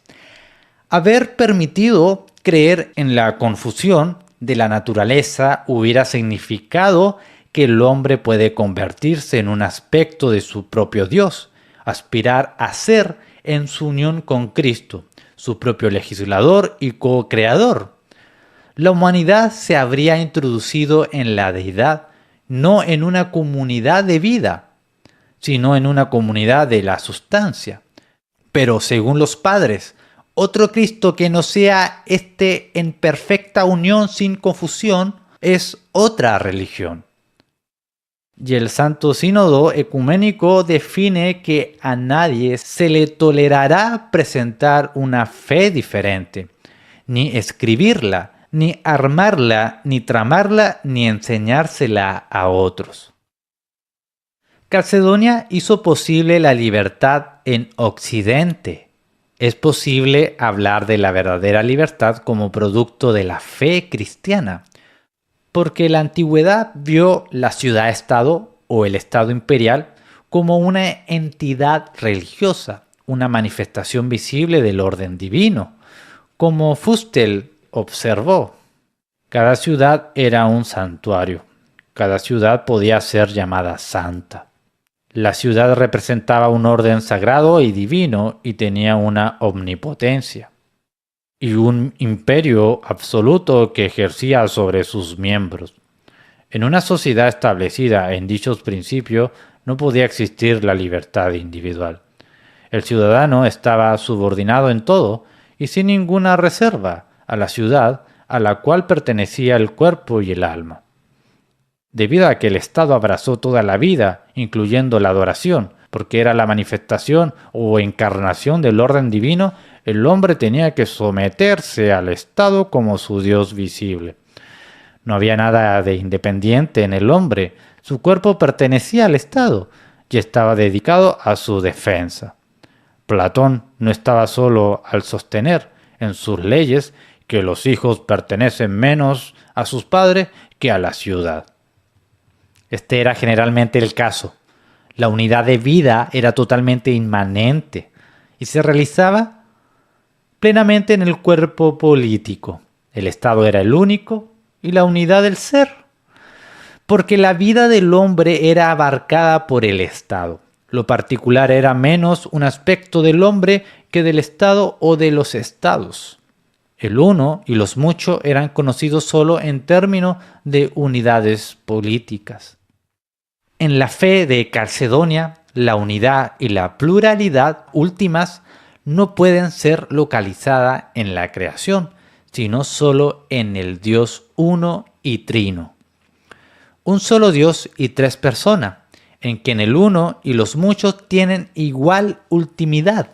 Haber permitido creer en la confusión de la naturaleza hubiera significado que el hombre puede convertirse en un aspecto de su propio Dios, aspirar a ser en su unión con Cristo, su propio legislador y co-creador. La humanidad se habría introducido en la deidad, no en una comunidad de vida, sino en una comunidad de la sustancia. Pero según los padres, otro Cristo que no sea este en perfecta unión sin confusión es otra religión. Y el Santo Sínodo Ecuménico define que a nadie se le tolerará presentar una fe diferente, ni escribirla, ni armarla, ni tramarla, ni enseñársela a otros. Calcedonia hizo posible la libertad en Occidente. Es posible hablar de la verdadera libertad como producto de la fe cristiana, porque la antigüedad vio la ciudad-estado o el Estado imperial como una entidad religiosa, una manifestación visible del orden divino. Como Fustel observó, cada ciudad era un santuario, cada ciudad podía ser llamada santa. La ciudad representaba un orden sagrado y divino y tenía una omnipotencia y un imperio absoluto que ejercía sobre sus miembros. En una sociedad establecida en dichos principios no podía existir la libertad individual. El ciudadano estaba subordinado en todo y sin ninguna reserva a la ciudad a la cual pertenecía el cuerpo y el alma. Debido a que el Estado abrazó toda la vida, incluyendo la adoración, porque era la manifestación o encarnación del orden divino, el hombre tenía que someterse al Estado como su Dios visible. No había nada de independiente en el hombre, su cuerpo pertenecía al Estado y estaba dedicado a su defensa. Platón no estaba solo al sostener en sus leyes que los hijos pertenecen menos a sus padres que a la ciudad. Este era generalmente el caso. La unidad de vida era totalmente inmanente y se realizaba plenamente en el cuerpo político. El Estado era el único y la unidad del ser, porque la vida del hombre era abarcada por el Estado. Lo particular era menos un aspecto del hombre que del Estado o de los estados. El uno y los muchos eran conocidos solo en términos de unidades políticas. En la fe de Calcedonia, la unidad y la pluralidad últimas no pueden ser localizadas en la creación, sino solo en el Dios uno y trino. Un solo Dios y tres personas, en quien el uno y los muchos tienen igual ultimidad.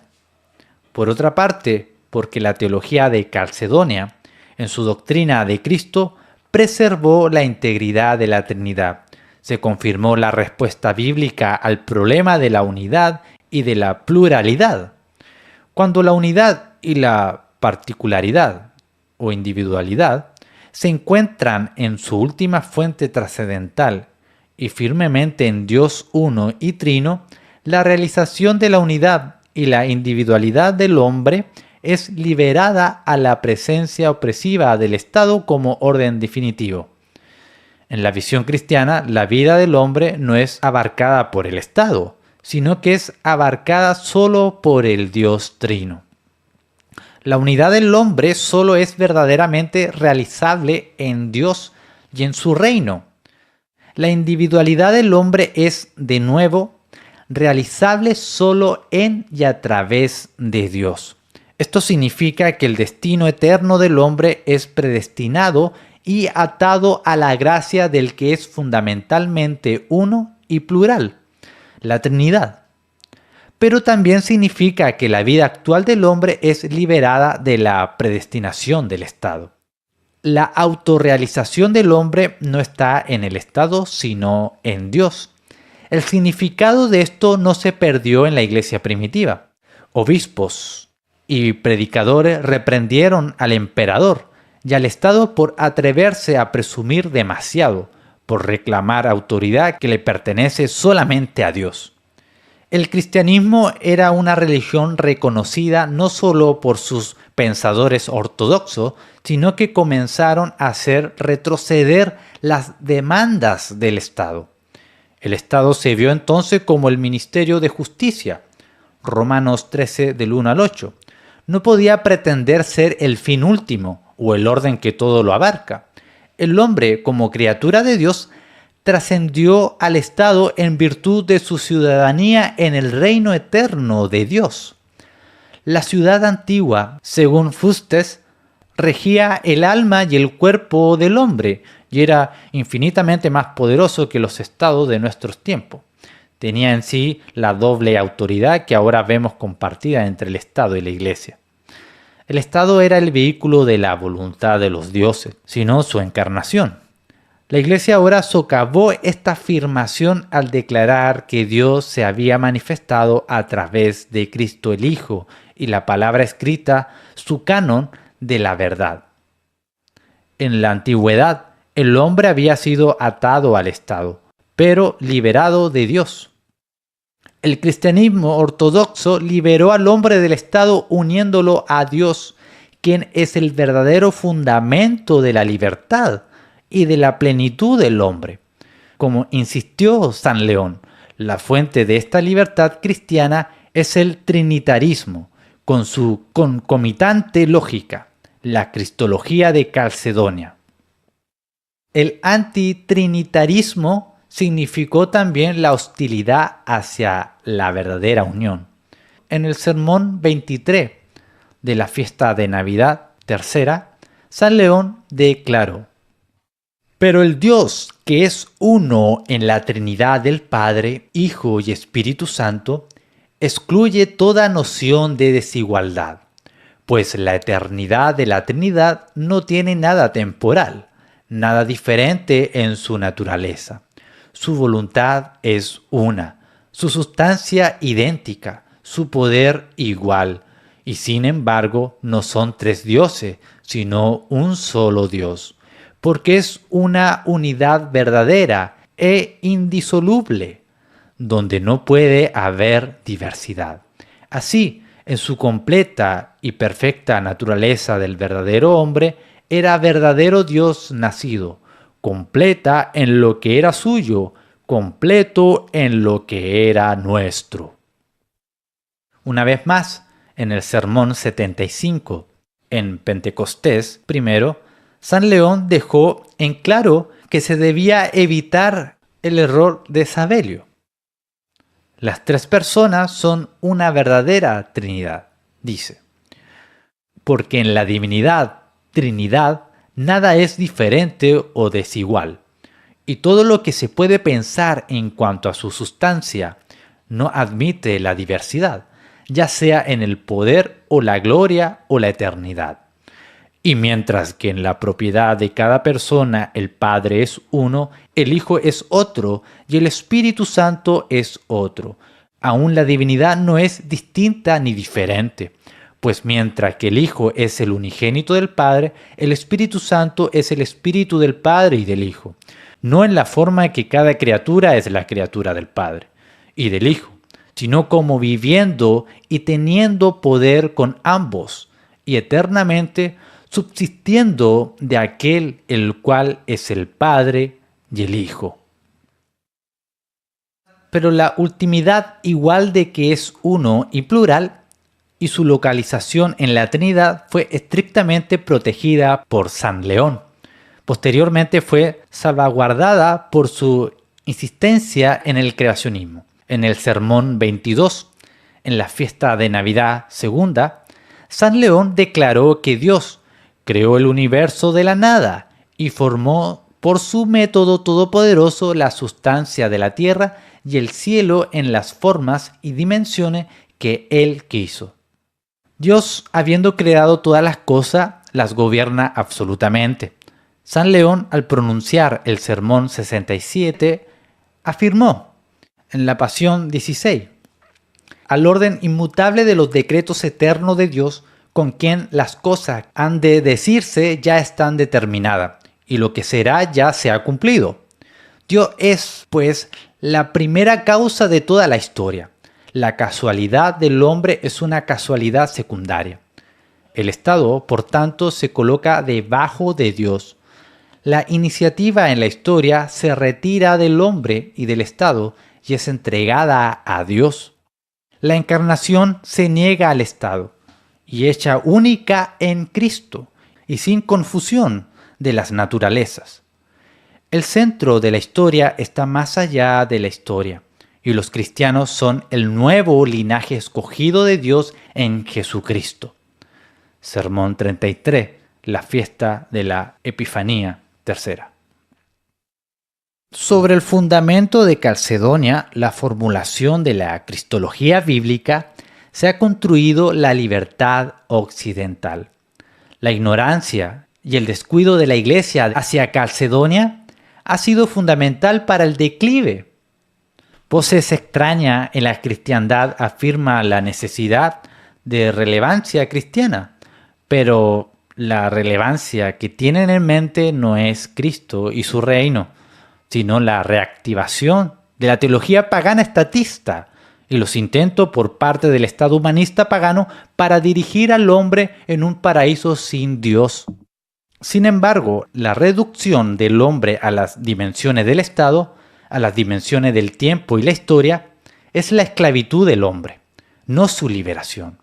Por otra parte, porque la teología de Calcedonia, en su doctrina de Cristo, preservó la integridad de la Trinidad. Se confirmó la respuesta bíblica al problema de la unidad y de la pluralidad. Cuando la unidad y la particularidad o individualidad se encuentran en su última fuente trascendental y firmemente en Dios uno y trino, la realización de la unidad y la individualidad del hombre es liberada a la presencia opresiva del Estado como orden definitivo. En la visión cristiana, la vida del hombre no es abarcada por el Estado, sino que es abarcada solo por el Dios trino. La unidad del hombre solo es verdaderamente realizable en Dios y en su reino. La individualidad del hombre es, de nuevo, realizable solo en y a través de Dios. Esto significa que el destino eterno del hombre es predestinado y atado a la gracia del que es fundamentalmente uno y plural, la Trinidad. Pero también significa que la vida actual del hombre es liberada de la predestinación del Estado. La autorrealización del hombre no está en el Estado, sino en Dios. El significado de esto no se perdió en la iglesia primitiva. Obispos y predicadores reprendieron al emperador y al Estado por atreverse a presumir demasiado, por reclamar autoridad que le pertenece solamente a Dios. El cristianismo era una religión reconocida no solo por sus pensadores ortodoxos, sino que comenzaron a hacer retroceder las demandas del Estado. El Estado se vio entonces como el ministerio de justicia. Romanos 13 del 1 al 8. No podía pretender ser el fin último o el orden que todo lo abarca. El hombre, como criatura de Dios, trascendió al Estado en virtud de su ciudadanía en el reino eterno de Dios. La ciudad antigua, según Fustes, regía el alma y el cuerpo del hombre y era infinitamente más poderoso que los estados de nuestros tiempos. Tenía en sí la doble autoridad que ahora vemos compartida entre el Estado y la Iglesia. El Estado era el vehículo de la voluntad de los dioses, sino su encarnación. La Iglesia ahora socavó esta afirmación al declarar que Dios se había manifestado a través de Cristo el Hijo y la palabra escrita, su canon de la verdad. En la antigüedad, el hombre había sido atado al Estado, pero liberado de Dios. El cristianismo ortodoxo liberó al hombre del Estado uniéndolo a Dios, quien es el verdadero fundamento de la libertad y de la plenitud del hombre. Como insistió San León, la fuente de esta libertad cristiana es el trinitarismo, con su concomitante lógica, la cristología de Calcedonia. El antitrinitarismo significó también la hostilidad hacia la verdadera unión. En el sermón 23 de la fiesta de Navidad tercera, San León declaró: pero el Dios que es uno en la Trinidad del Padre, Hijo y Espíritu Santo, excluye toda noción de desigualdad, pues la eternidad de la Trinidad no tiene nada temporal, nada diferente en su naturaleza. Su voluntad es una, su sustancia idéntica, su poder igual, y sin embargo no son tres dioses, sino un solo Dios, porque es una unidad verdadera e indisoluble, donde no puede haber diversidad. Así, en su completa y perfecta naturaleza del verdadero hombre, era verdadero Dios nacido, completa en lo que era suyo, completo en lo que era nuestro. Una vez más, en el Sermón 75, en Pentecostés primero, San León dejó en claro que se debía evitar el error de Sabelio. Las tres personas son una verdadera Trinidad, dice, porque en la divinidad, Trinidad, nada es diferente o desigual, y todo lo que se puede pensar en cuanto a su sustancia no admite la diversidad, ya sea en el poder o la gloria o la eternidad. Y mientras que en la propiedad de cada persona el Padre es uno, el Hijo es otro y el Espíritu Santo es otro, aún la divinidad no es distinta ni diferente, pues mientras que el Hijo es el unigénito del Padre, el Espíritu Santo es el Espíritu del Padre y del Hijo, no en la forma que cada criatura es la criatura del Padre y del Hijo, sino como viviendo y teniendo poder con ambos y eternamente subsistiendo de aquel el cual es el Padre y el Hijo. Pero la ultimidad igual de que es uno y plural y su localización en la Trinidad fue estrictamente protegida por San León. Posteriormente fue salvaguardada por su insistencia en el creacionismo. En el Sermón 22, en la fiesta de Navidad segunda, San León declaró que Dios creó el universo de la nada y formó por su método todopoderoso la sustancia de la tierra y el cielo en las formas y dimensiones que Él quiso. Dios, habiendo creado todas las cosas, las gobierna absolutamente. San León, al pronunciar el Sermón 67, afirmó en la Pasión 16: al orden inmutable de los decretos eternos de Dios, con quien las cosas han de decirse ya están determinadas, y lo que será ya se ha cumplido. Dios es, pues, la primera causa de toda la historia. La casualidad del hombre es una casualidad secundaria. El Estado, por tanto, se coloca debajo de Dios. La iniciativa en la historia se retira del hombre y del Estado y es entregada a Dios. La encarnación se niega al Estado y hecha única en Cristo y sin confusión de las naturalezas. El centro de la historia está más allá de la historia, y los cristianos son el nuevo linaje escogido de Dios en Jesucristo. Sermón 33, la fiesta de la Epifanía tercera. Sobre el fundamento de Calcedonia, la formulación de la cristología bíblica, se ha construido la libertad occidental. La ignorancia y el descuido de la Iglesia hacia Calcedonia ha sido fundamental para el declive. Voces extrañas en la cristiandad afirman la necesidad de relevancia cristiana, pero la relevancia que tienen en mente no es Cristo y su reino, sino la reactivación de la teología pagana estatista y los intentos por parte del Estado humanista pagano para dirigir al hombre en un paraíso sin Dios. Sin embargo, la reducción del hombre a las dimensiones del Estado, a las dimensiones del tiempo y la historia, es la esclavitud del hombre, no su liberación.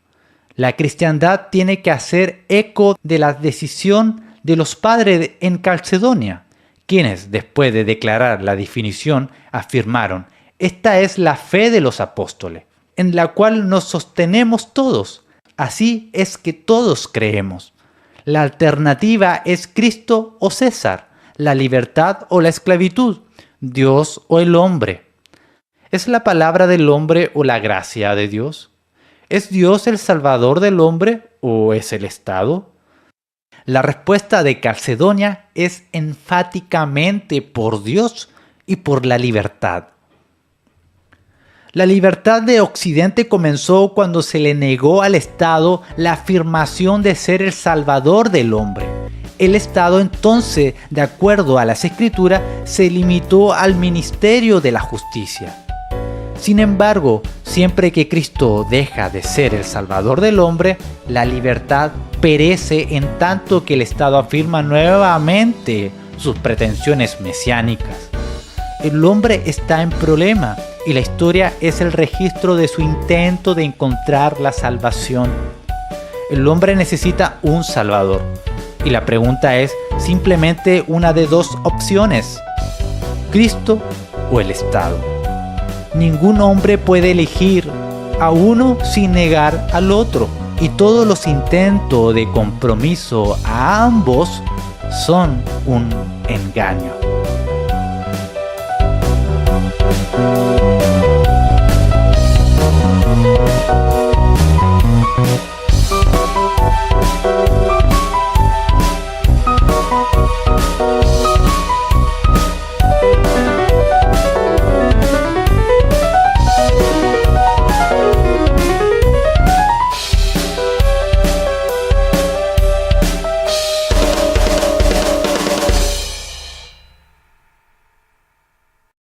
La cristiandad tiene que hacer eco de la decisión de los padres en Calcedonia, quienes, después de declarar la definición, afirmaron: esta es la fe de los apóstoles, en la cual nos sostenemos todos. Así es que todos creemos. La alternativa es Cristo o César, la libertad o la esclavitud, Dios o el hombre. ¿Es la palabra del hombre o la gracia de Dios? ¿Es Dios el Salvador del hombre o es el Estado? La respuesta de Calcedonia es enfáticamente por Dios y por la libertad. La libertad de Occidente comenzó cuando se le negó al Estado la afirmación de ser el Salvador del hombre. El Estado entonces, de acuerdo a las Escrituras, se limitó al ministerio de la justicia. Sin embargo, siempre que Cristo deja de ser el Salvador del hombre, la libertad perece en tanto que el Estado afirma nuevamente sus pretensiones mesiánicas. El hombre está en problema y la historia es el registro de su intento de encontrar la salvación. El hombre necesita un Salvador y la pregunta es simplemente una de dos opciones: Cristo o el Estado. Ningún hombre puede elegir a uno sin negar al otro, y todos los intentos de compromiso a ambos son un engaño.